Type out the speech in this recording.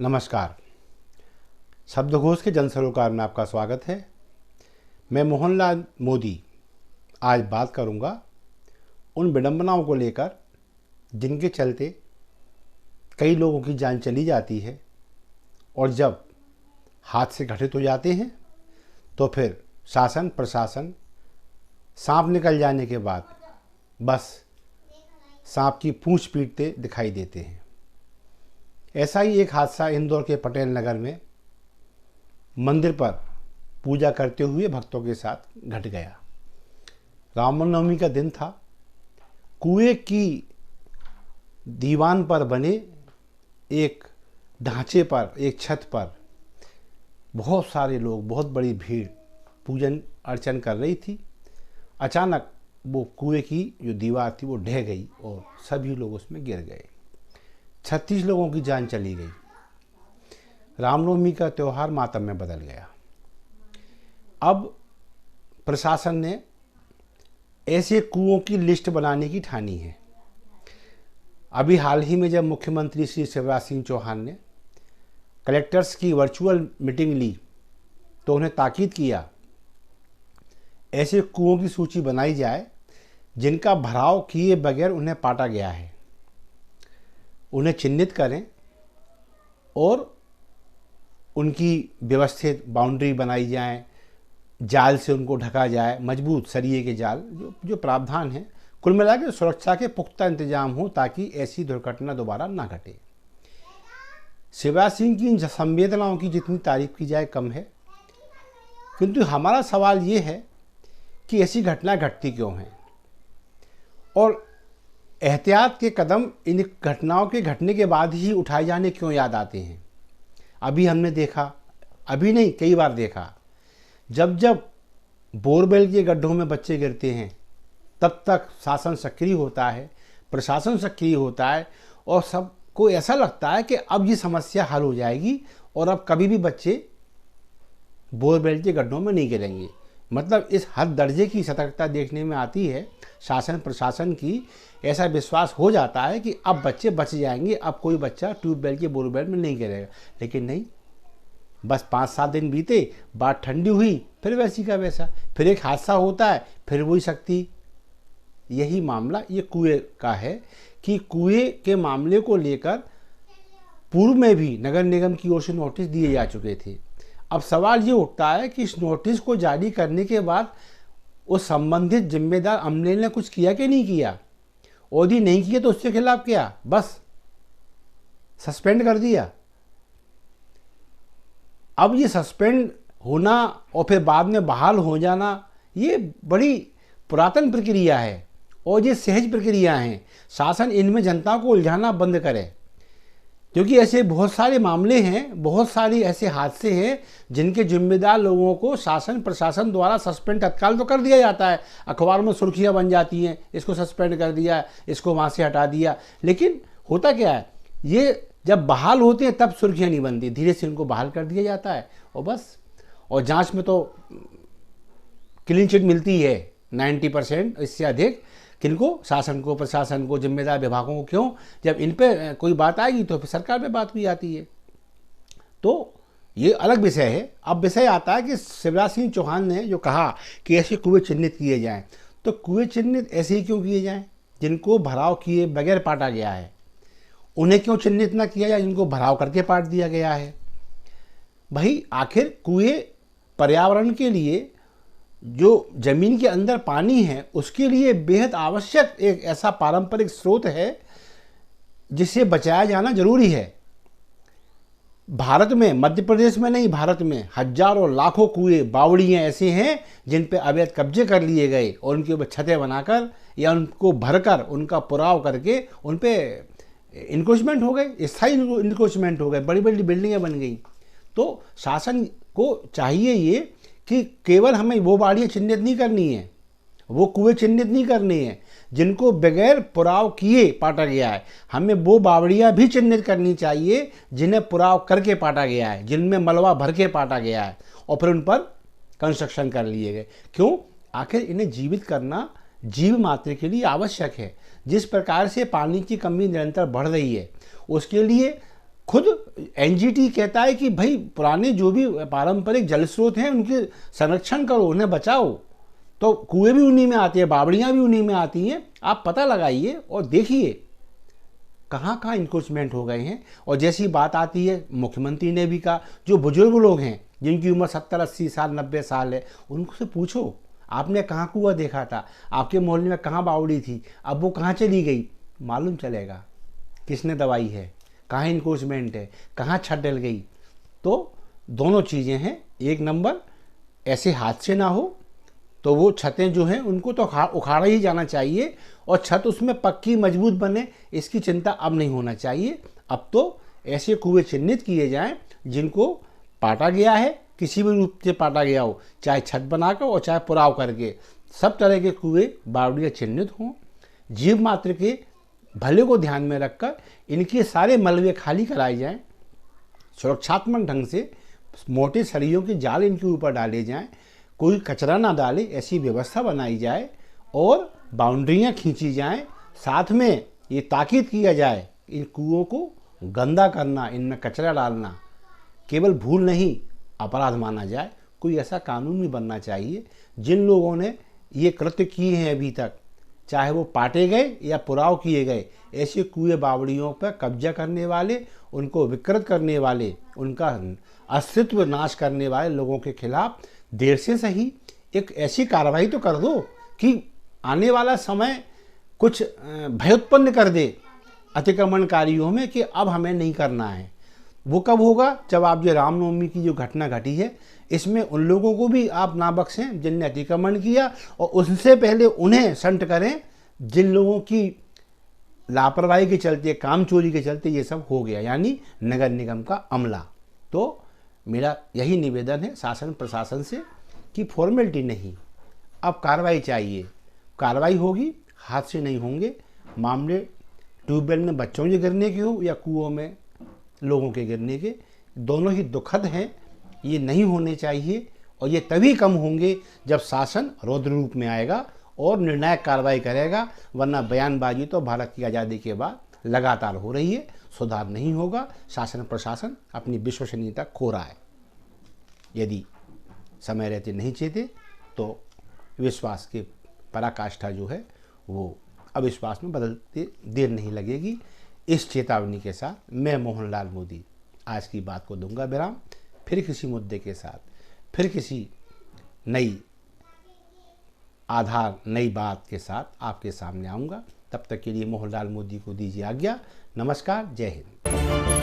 नमस्कार। शब्दघोष के जन सरोकार में आपका स्वागत है। मैं मोहनलाल मोदी आज बात करूंगा उन विडंबनाओं को लेकर जिनके चलते कई लोगों की जान चली जाती है और जब हादसे घटित हो जाते हैं तो फिर शासन प्रशासन सांप निकल जाने के बाद बस सांप की पूंछ पीटते दिखाई देते हैं। ऐसा ही एक हादसा इंदौर के पटेल नगर में मंदिर पर पूजा करते हुए भक्तों के साथ घट गया। रामनवमी का दिन था। कुएं की दीवान पर बने एक ढांचे पर, एक छत पर बहुत सारे लोग, बहुत बड़ी भीड़ पूजन अर्चन कर रही थी। अचानक वो कुएं की जो दीवार थी वो ढह गई और सभी लोग उसमें गिर गए। 36 लोगों की जान चली गई। रामनवमी का त्यौहार मातम में बदल गया। अब प्रशासन ने ऐसे कुओं की लिस्ट बनाने की ठानी है। अभी हाल ही में जब मुख्यमंत्री श्री शिवराज सिंह चौहान ने कलेक्टर्स की वर्चुअल मीटिंग ली तो उन्हें ताकीद किया ऐसे कुओं की सूची बनाई जाए जिनका भराव किए बगैर उन्हें पाटा गया है। उन्हें चिन्हित करें और उनकी व्यवस्थित बाउंड्री बनाई जाए, जाल से उनको ढका जाए, मजबूत सरिये के जाल जो प्रावधान है। कुल मिलाकर सुरक्षा के पुख्ता इंतजाम हो ताकि ऐसी दुर्घटना दोबारा ना घटे। शिवराज सिंह की इन संवेदनाओं की जितनी तारीफ की जाए कम है, किंतु हमारा सवाल ये है कि ऐसी घटनाएं घटती क्यों हैं और एहतियात के कदम इन घटनाओं के घटने के बाद ही उठाए जाने क्यों याद आते हैं। अभी हमने देखा, अभी नहीं कई बार देखा, जब जब बोरवेल के गड्ढों में बच्चे गिरते हैं तब तक शासन सक्रिय होता है, प्रशासन सक्रिय होता है और सबको ऐसा लगता है कि अब ये समस्या हल हो जाएगी और अब कभी भी बच्चे बोरवेल के गड्ढों में नहीं गिरेंगे। मतलब इस हद दर्जे की सतर्कता देखने में आती है शासन प्रशासन की। ऐसा विश्वास हो जाता है कि अब बच्चे बच जाएंगे, अब कोई बच्चा ट्यूबवेल के बोरवेल में नहीं गिरेगा। लेकिन नहीं, बस 5-7 दिन बीते, बात ठंडी हुई, फिर वैसी का वैसा, फिर एक हादसा होता है, फिर वही शक्ति। यही मामला ये कुएं का है कि कुएं के मामले को लेकर पूर्व में भी नगर निगम की ओर से नोटिस दिए जा चुके थे। अब सवाल ये उठता है कि इस नोटिस को जारी करने के बाद उस संबंधित जिम्मेदार अमले ने कुछ किया कि नहीं किया, और यदि नहीं किया तो उसके खिलाफ क्या बस सस्पेंड कर दिया। अब ये सस्पेंड होना और फिर बाद में बहाल हो जाना ये बड़ी पुरातन प्रक्रिया है और ये सहज प्रक्रिया है। शासन इनमें जनता को उलझाना बंद करे, क्योंकि ऐसे बहुत सारे मामले हैं, बहुत सारी ऐसे हादसे हैं जिनके जिम्मेदार लोगों को शासन प्रशासन द्वारा सस्पेंड तत्काल तो कर दिया जाता है। अखबार में सुर्खियां बन जाती हैं, इसको सस्पेंड कर दिया, इसको वहाँ से हटा दिया। लेकिन होता क्या है, ये जब बहाल होते हैं तब सुर्खियां नहीं बनती, धीरे से इनको बहाल कर दिया जाता है और बस। और जाँच में तो क्लीन चिट मिलती है 90%, इससे अधिक किनको, शासन को, प्रशासन को, जिम्मेदार विभागों को। क्यों, जब इन पे कोई बात आएगी तो फिर सरकार पे बात भी आती है। तो ये अलग विषय है। अब विषय आता है कि शिवराज सिंह चौहान ने जो कहा कि ऐसे कुएं चिन्हित किए जाएं, तो कुएं चिन्हित ऐसे ही क्यों किए जाएं जिनको भराव किए बगैर पाटा गया है? उन्हें क्यों चिन्हित ना किया जाए जिनको भराव करके पाट दिया गया है? भाई आखिर कुएं पर्यावरण के लिए, जो जमीन के अंदर पानी है उसके लिए बेहद आवश्यक एक ऐसा पारंपरिक स्रोत है जिसे बचाया जाना जरूरी है। भारत में, मध्य प्रदेश में नहीं, भारत में हजारों लाखों कुएं बावड़ियाँ ऐसे हैं जिन पे अवैध कब्जे कर लिए गए और उनके ऊपर छतें बनाकर या उनको भरकर, उनका पुराव करके उन पे इंक्रोचमेंट हो गए, स्थायी इंक्रोचमेंट हो गए, बड़ी बड़ी बिल्डिंगें बन गई। तो शासन को चाहिए ये कि केवल हमें वो बाड़ियाँ चिन्हित नहीं करनी है, वो कुएं चिन्हित नहीं करने हैं जिनको बगैर पुराव किए पाटा गया है। हमें वो बावड़ियाँ भी चिन्हित करनी चाहिए जिन्हें पुराव करके पाटा गया है, जिनमें मलबा भर के पाटा गया है और फिर उन पर कंस्ट्रक्शन कर लिए गए। क्यों, आखिर इन्हें जीवित करना जीव मात्र के लिए आवश्यक है। जिस प्रकार से पानी की कमी निरंतर बढ़ रही है उसके लिए खुद एनजीटी कहता है कि भाई पुराने जो भी पारंपरिक जल स्रोत हैं उनके संरक्षण करो, उन्हें बचाओ। तो कुएं भी उन्हीं में आते हैं, बावड़ियाँ भी उन्हीं में आती हैं। आप पता लगाइए और देखिए कहाँ कहाँ इंक्रोचमेंट हो गए हैं। और जैसी बात आती है, मुख्यमंत्री ने भी कहा, जो बुजुर्ग लोग हैं जिनकी उम्र 70-80 साल 90 साल है, उनसे पूछो आपने कहाँ कुआं देखा था, आपके मोहल्ले में कहाँ बावड़ी थी, अब वो कहाँ चली गई, मालूम चलेगा किसने दवाई है, कहाँ इंक्रोचमेंट है, कहाँ छत डल गई। तो दोनों चीज़ें हैं। एक नंबर, ऐसे हादसे ना हो तो वो छतें जो हैं उनको तो उखाड़ा ही जाना चाहिए, और छत उसमें पक्की मजबूत बने इसकी चिंता अब नहीं होना चाहिए। अब तो ऐसे कुएं चिन्हित किए जाएं जिनको पाटा गया है, किसी भी रूप से पाटा गया हो, चाहे छत बनाकर और चाहे पुराव करके, सब तरह के कुएं बावड़ियाँ चिन्हित हों। जीव मात्र के भले को ध्यान में रखकर इनके सारे मलबे खाली कराए जाएं, सुरक्षात्मक ढंग से मोटे सरियों के जाल इनके ऊपर डाले जाएं, कोई कचरा ना डाले ऐसी व्यवस्था बनाई जाए, और बाउंड्रियां खींची जाएं। साथ में ये ताकीद किया जाए इन कुओं को गंदा करना, इनमें कचरा डालना केवल भूल नहीं अपराध माना जाए। कोई ऐसा कानून भी बनना चाहिए। जिन लोगों ने ये कृत्य किए हैं अभी तक, चाहे वो पाटे गए या पुराव किए गए, ऐसे कुएं बावड़ियों पर कब्जा करने वाले, उनको विकृत करने वाले, उनका अस्तित्व नाश करने वाले लोगों के खिलाफ देर से सही एक ऐसी कार्रवाई तो कर दो कि आने वाला समय कुछ भय उत्पन्न कर दे अतिक्रमणकारियों में कि अब हमें नहीं करना है। वो कब होगा? जब आप ये रामनवमी की जो घटना घटी है, इसमें उन लोगों को भी आप ना बख्शें जिनने अतिक्रमण किया, और उससे पहले उन्हें संट करें जिन लोगों की लापरवाही के चलते, काम चोरी के चलते ये सब हो गया, यानी नगर निगम का अमला। तो मेरा यही निवेदन है शासन प्रशासन से कि फॉर्मेलिटी नहीं, अब कार्रवाई चाहिए। कार्रवाई होगी, हादसे नहीं होंगे। मामले ट्यूबवेल में बच्चों के गिरने के हो या कुओं में लोगों के गिरने के, दोनों ही दुखद हैं। ये नहीं होने चाहिए, और ये तभी कम होंगे जब शासन रौद्र रूप में आएगा और निर्णायक कार्रवाई करेगा। वरना बयानबाजी तो भारत की आज़ादी के बाद लगातार हो रही है, सुधार नहीं होगा। शासन प्रशासन अपनी विश्वसनीयता खो रहा है। यदि समय रहते नहीं चेते तो विश्वास की पराकाष्ठा जो है वो अविश्वास में बदलते देर नहीं लगेगी। इस चेतावनी के साथ मैं मोहनलाल मोदी आज की बात को दूंगा विराम। फिर किसी मुद्दे के साथ, फिर किसी नई आधार, नई बात के साथ आपके सामने आऊँगा। तब तक के लिए मोहनलाल मोदी को दीजिए आज्ञा। नमस्कार, जय हिंद।